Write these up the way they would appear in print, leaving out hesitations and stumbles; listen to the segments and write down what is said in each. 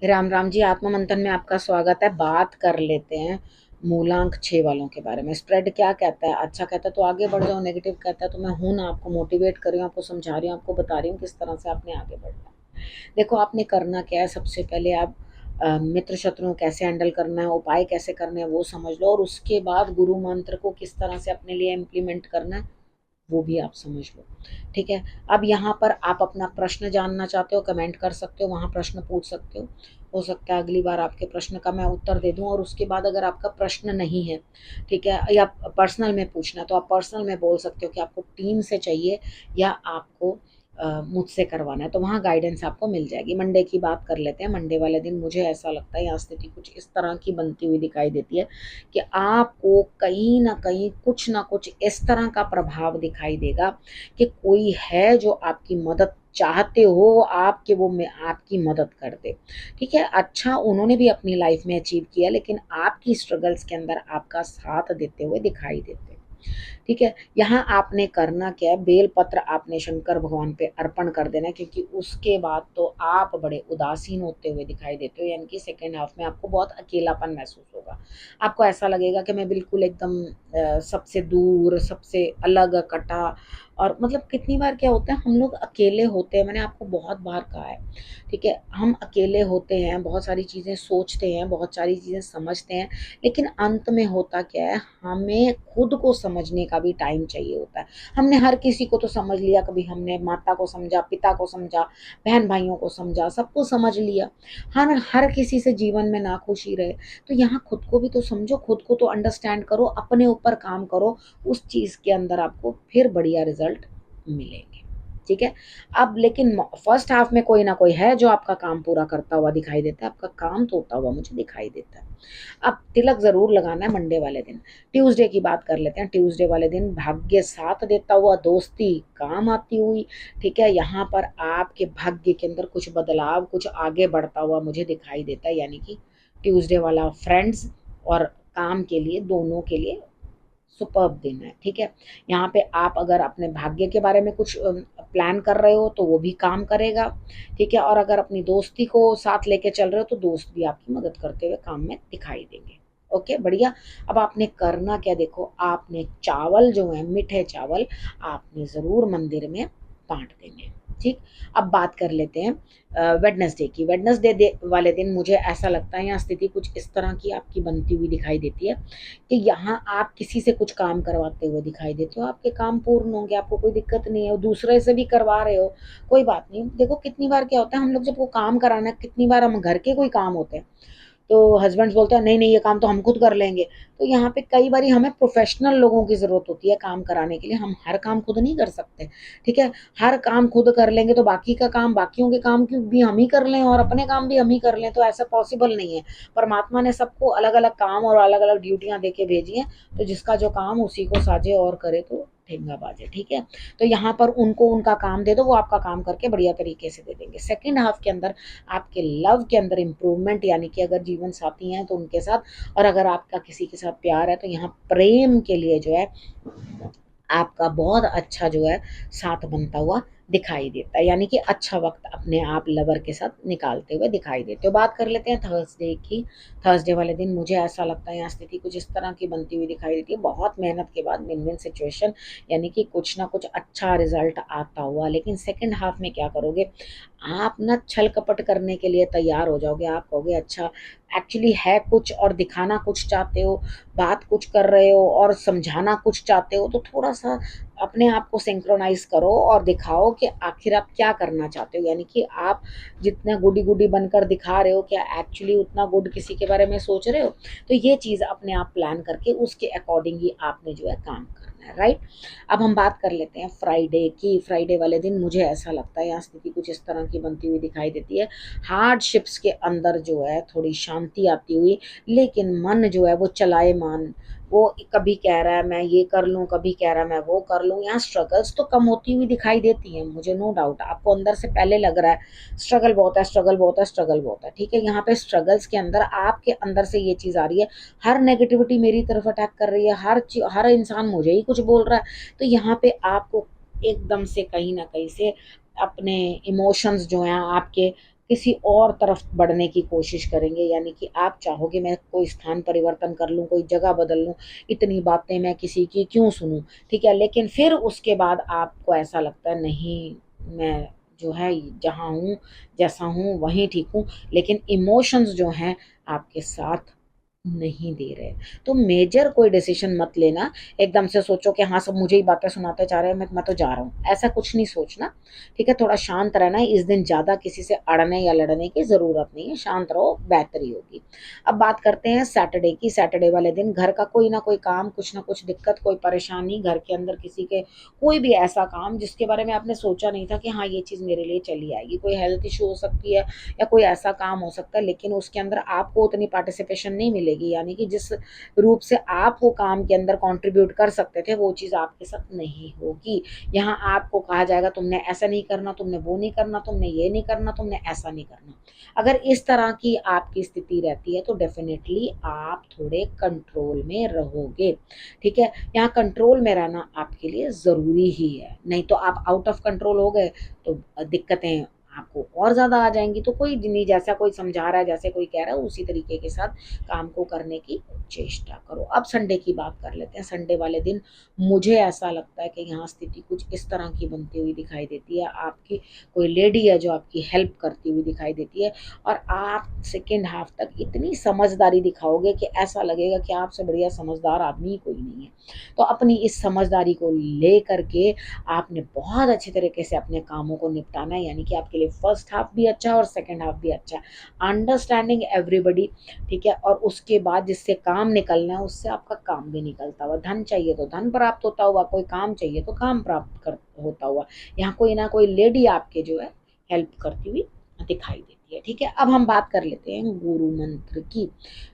राम राम जी। आत्मा मंथन में आपका स्वागत है। बात कर लेते हैं मूलांक 6 वालों के बारे में। स्प्रेड क्या कहता है? अच्छा कहता है तो आगे बढ़ जाओ, नेगेटिव कहता है तो मैं हूं ना, आपको मोटिवेट कर रही हूँ, आपको समझा रही हूँ, आपको बता रही हूँ किस तरह से आपने आगे बढ़ना है। देखो, आपने करना क्या है, सबसे पहले आप मित्र शत्रुओं कैसे हैंडल करना है, उपाय कैसे करने हैं वो समझ लो, और उसके बाद गुरु मंत्र को किस तरह से अपने लिए इम्प्लीमेंट करना है वो भी आप समझ लो। ठीक है। अब यहाँ पर आप अपना प्रश्न जानना चाहते हो, कमेंट कर सकते हो, वहाँ प्रश्न पूछ सकते हो सकता है अगली बार आपके प्रश्न का मैं उत्तर दे दूं। और उसके बाद अगर आपका प्रश्न नहीं है, ठीक है, या पर्सनल में पूछना, तो आप पर्सनल में बोल सकते हो कि आपको टीम से चाहिए या आपको मुझसे करवाना है, तो वहाँ गाइडेंस आपको मिल जाएगी। मंडे की बात कर लेते हैं। मंडे वाले दिन मुझे ऐसा लगता है यहाँ स्थिति कुछ इस तरह की बनती हुई दिखाई देती है कि आपको कहीं ना कहीं कुछ ना कुछ इस तरह का प्रभाव दिखाई देगा कि कोई है जो आपकी मदद चाहते हो आपके, वो में आपकी मदद कर दे। ठीक है। अच्छा, उन्होंने भी अपनी लाइफ में अचीव किया, लेकिन आपकी स्ट्रगल्स के अंदर आपका साथ देते हुए दिखाई देते। ठीक है। यहाँ आपने करना क्या है, बेल पत्र आपने शंकर भगवान पे अर्पण कर देना है, क्योंकि उसके बाद तो आप बड़े उदासीन होते हुए दिखाई देते हो, यानी कि सेकेंड हाफ में आपको बहुत अकेलापन महसूस होगा। आपको ऐसा लगेगा कि मैं बिल्कुल एकदम सबसे दूर, सबसे अलग कटा। और मतलब कितनी बार क्या होता है, हम लोग अकेले होते हैं, मैंने आपको बहुत बार कहा है। ठीक है, हम अकेले होते हैं, बहुत सारी चीज़ें सोचते हैं, बहुत सारी चीज़ें समझते हैं, लेकिन अंत में होता क्या है, हमें खुद को समझने का भी टाइम चाहिए होता है। हमने हर किसी को तो समझ लिया, कभी हमने माता को समझा, पिता को समझा, बहन भाइयों को समझा, सबको समझ लिया। हर हर किसी से जीवन में नाखुशी रहे, तो यहाँ खुद को भी तो समझो, खुद को तो अंडरस्टैंड करो, अपने ऊपर काम करो, उस चीज़ के अंदर आपको फिर बढ़िया रिजल्ट मिलेंगे। ठीक है। अब लेकिन फर्स्ट हाफ में कोई ना कोई है जो आपका काम पूरा करता हुआ दिखाई देता है, आपका काम तो होता हुआ मुझे दिखाई देता है। अब तिलक जरूर लगाना है मंडे वाले दिन। ट्यूसडे की बात कर लेते हैं। ट्यूसडे वाले दिन भाग्य साथ देता हुआ, दोस्ती काम आती हुई। ठीक है। यहाँ पर आपके भाग्य के अंदर कुछ बदलाव, कुछ आगे बढ़ता हुआ मुझे दिखाई देता है, यानी कि ट्यूसडे वाला फ्रेंड्स और काम के लिए, दोनों के लिए सुपर्ब दिन है। ठीक है। यहाँ पे आप अगर अपने भाग्य के बारे में कुछ प्लान कर रहे हो तो वो भी काम करेगा। ठीक है। और अगर अपनी दोस्ती को साथ लेके चल रहे हो तो दोस्त भी आपकी मदद करते हुए काम में दिखाई देंगे। ओके, बढ़िया। अब आपने करना क्या, देखो, आपने चावल जो है, मीठे चावल, आपने ज़रूर मंदिर में बांट देने। ठीक। अब बात कर लेते हैं वेडनेसडे की। वेडनेसडे वाले दिन मुझे ऐसा लगता है यहाँ स्थिति कुछ इस तरह की आपकी बनती हुई दिखाई देती है कि यहाँ आप किसी से कुछ काम करवाते हुए दिखाई देते हो, आपके काम पूर्ण होंगे, आपको कोई दिक्कत नहीं है, दूसरे से भी करवा रहे हो, कोई बात नहीं। देखो, कितनी बार क्या होता है, हम लोग जब वो काम कराना है, कितनी बार हम घर के कोई काम होते हैं तो हस्बैंड्स बोलते हैं नहीं नहीं ये काम तो हम खुद कर लेंगे। तो यहाँ पे कई बार हमें प्रोफेशनल लोगों की ज़रूरत होती है काम कराने के लिए, हम हर काम खुद नहीं कर सकते। ठीक है। हर काम खुद कर लेंगे तो बाकी का काम, बाकियों के काम क्यों भी हम ही कर लें और अपने काम भी हम ही कर लें, तो ऐसा पॉसिबल नहीं है। परमात्मा ने सबको अलग अलग काम और अलग अलग ड्यूटियां दे के भेजी हैं, तो जिसका जो काम उसी को साझे और करे तो ठेंगा बाजे। ठीक है। तो यहाँ पर उनको उनका काम दे दो, वो आपका काम करके बढ़िया तरीके से दे देंगे। सेकेंड हाफ के अंदर आपके लव के अंदर इम्प्रूवमेंट, यानी कि अगर जीवन साथी हैं तो उनके साथ, और अगर आपका किसी के साथ प्यार है तो यहाँ प्रेम के लिए जो है आपका बहुत अच्छा जो है साथ बनता हुआ दिखाई देता है, यानी कि अच्छा वक्त अपने आप लवर के साथ निकालते हुए दिखाई देते हो। बात कर लेते हैं थर्सडे की। थर्सडे वाले दिन मुझे ऐसा लगता है यहाँ स्थिति कुछ इस तरह की बनती हुई दिखाई देती है, बहुत मेहनत के बाद विन विन सिचुएशन, यानी कि कुछ ना कुछ अच्छा रिजल्ट आता हुआ। लेकिन सेकंड हाफ में क्या करोगे, आप ना छल कपट करने के लिए तैयार हो जाओगे। आप कहोगे अच्छा एक्चुअली है कुछ और दिखाना कुछ चाहते हो, बात कुछ कर रहे हो और समझाना कुछ चाहते हो, तो थोड़ा सा अपने आप को सिंक्रोनाइज करो और दिखाओ कि आखिर आप क्या करना चाहते हो, यानी कि आप जितना गुडी गुडी बनकर दिखा रहे हो, क्या एक्चुअली उतना गुड किसी के बारे में सोच रहे हो। तो ये चीज़ अपने आप प्लान करके उसके अकॉर्डिंग ही आपने जो है काम करना है। राइट। अब हम बात कर लेते हैं फ्राइडे की। फ्राइडे वाले दिन मुझे ऐसा लगता है यहाँ स्थिति कुछ इस तरह की बनती हुई दिखाई देती है, हार्डशिप्स के अंदर जो है थोड़ी शांति आती हुई, लेकिन मन जो है वो चलाए मान, वो कभी कह रहा है मैं ये कर लूँ, कभी कह रहा है मैं वो कर लूँ। यहाँ स्ट्रगल्स तो कम होती हुई दिखाई देती हैं मुझे, नो डाउट। आपको अंदर से पहले लग रहा है स्ट्रगल बहुत है, स्ट्रगल बहुत है, स्ट्रगल बहुत है। ठीक है। यहाँ पे स्ट्रगल्स के अंदर आपके अंदर से ये चीज़ आ रही है, हर नेगेटिविटी मेरी तरफ अटैक कर रही है, हर इंसान मुझे ही कुछ बोल रहा है। तो यहाँ पे आपको एकदम से कहीं ना कहीं से अपने इमोशंस जो हैं आपके किसी और तरफ बढ़ने की कोशिश करेंगे, यानी कि आप चाहोगे मैं कोई स्थान परिवर्तन कर लूँ, कोई जगह बदल लूँ, इतनी बातें मैं किसी की क्यों सुनूँ, ठीक है। लेकिन फिर उसके बाद आपको ऐसा लगता है नहीं, मैं जो है जहाँ हूँ, जैसा हूँ वहीं ठीक हूँ, लेकिन इमोशंस जो हैं आपके साथ नहीं दे रहे। तो मेजर कोई डिसीजन मत लेना, एकदम से सोचो कि हाँ सब मुझे ही बातें सुनाते जा रहे हैं, मैं तो जा रहा हूँ, ऐसा कुछ नहीं सोचना, ठीक है। थोड़ा शांत रहना है इस दिन, ज़्यादा किसी से अड़ने या लड़ने की ज़रूरत नहीं है, शांत रहो, बेहतरी होगी। अब बात करते हैं सैटरडे की। सैटरडे वाले दिन घर का कोई ना कोई काम, कुछ ना कुछ दिक्कत, कोई परेशानी घर के अंदर, किसी के कोई भी ऐसा काम जिसके बारे में आपने सोचा नहीं था कि हाँ ये चीज़ मेरे लिए चली आएगी, कोई हेल्थ इशू हो सकती है या कोई ऐसा काम हो सकता है, लेकिन उसके अंदर आपको उतनी पार्टिसिपेशन नहीं मिलेगी, यानी कि जिस रूप से आप वो काम के अंदर कंट्रीब्यूट कर सकते थे वो चीज़ आपके साथ नहीं होगी। यहाँ आपको कहा जाएगा तुमने ऐसा नहीं करना, तुमने वो नहीं करना, तुमने ये नहीं करना, तुमने ऐसा नहीं करना। अगर इस तरह की आपकी स्थिति रहती है तो डेफिनेटली आप थोड़े कंट्रोल में रहोगे, ठीक है। यहाँ कंट्रोल में रहना आपके लिए ज़रूरी ही है, नहीं तो आप आउट ऑफ कंट्रोल हो गए तो दिक्कतें आपको और ज़्यादा आ जाएँगी। तो कोई नहीं, जैसा कोई समझा रहा है, जैसे कोई कह रहा है, उसी तरीके के साथ काम को करने की चेष्टा करो। अब संडे की बात कर लेते हैं। संडे वाले दिन मुझे ऐसा लगता है कि यहाँ स्थिति कुछ इस तरह की बनती हुई दिखाई देती है। आपकी कोई लेडी है जो आपकी हेल्प करती हुई दिखाई देती है, और आप सेकंड हाफ तक इतनी समझदारी दिखाओगे कि ऐसा लगेगा कि आपसे बढ़िया समझदार आदमी कोई नहीं है। तो अपनी इस समझदारी को लेकर के आपने बहुत अच्छे तरीके से अपने कामों को निपटाना है, यानी कि आपके लिए फर्स्ट हाफ भी अच्छा है और सेकंड हाफ भी अच्छा है। अंडरस्टैंडिंग एवरीबडी, ठीक है। और उसके बाद जिससे काम निकलना है उससे आपका काम भी निकलता हुआ, धन चाहिए तो धन प्राप्त होता हुआ, कोई काम चाहिए तो काम प्राप्त कर होता हुआ, यहाँ कोई ना कोई लेडी आपके जो है हेल्प करती हुई दिखाई देती है, ठीक है। अब हम बात कर लेते हैं गुरु मंत्र की।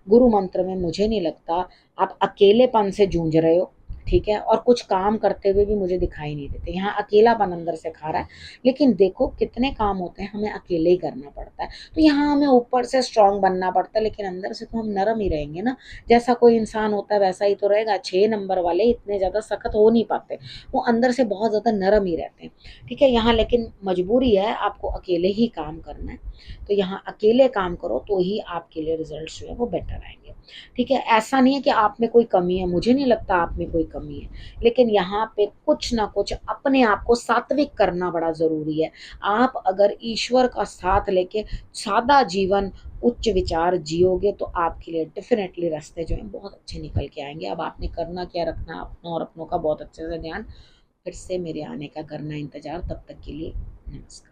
गुरु मंत्र में मुझे नहीं लगता आप अकेलेपन से जूझ रहे हो, ठीक है। और कुछ काम करते हुए भी मुझे दिखाई नहीं देते, यहाँ अकेलापन अंदर से खा रहा है। लेकिन देखो कितने काम होते हैं हमें अकेले ही करना पड़ता है, तो यहाँ हमें ऊपर से स्ट्रांग बनना पड़ता है, लेकिन अंदर से तो हम नरम ही रहेंगे ना। जैसा कोई इंसान होता है वैसा ही तो रहेगा। 6 नंबर वाले इतने ज़्यादा सख्त हो नहीं पाते, वो अंदर से बहुत ज़्यादा नरम ही रहते हैं, ठीक है। यहाँ लेकिन मजबूरी है, आपको अकेले ही काम करना है, तो यहाँ अकेले काम करो तो ही आपके लिए रिजल्ट जो है वो बेटर आएंगे, ठीक है। ऐसा नहीं है कि आप में कोई कमी है, मुझे नहीं लगता आप में कोई कमी है, लेकिन यहाँ पे कुछ ना कुछ अपने आप को सात्विक करना बड़ा ज़रूरी है। आप अगर ईश्वर का साथ लेके सादा जीवन, उच्च विचार जियोगे तो आपके लिए डेफिनेटली रास्ते जो हैं बहुत अच्छे निकल के आएंगे। अब आपने करना क्या रखना अपनों और अपनों का बहुत अच्छे से ध्यान, फिर से मेरे आने का करना इंतजार। तब तक के लिए नमस्कार।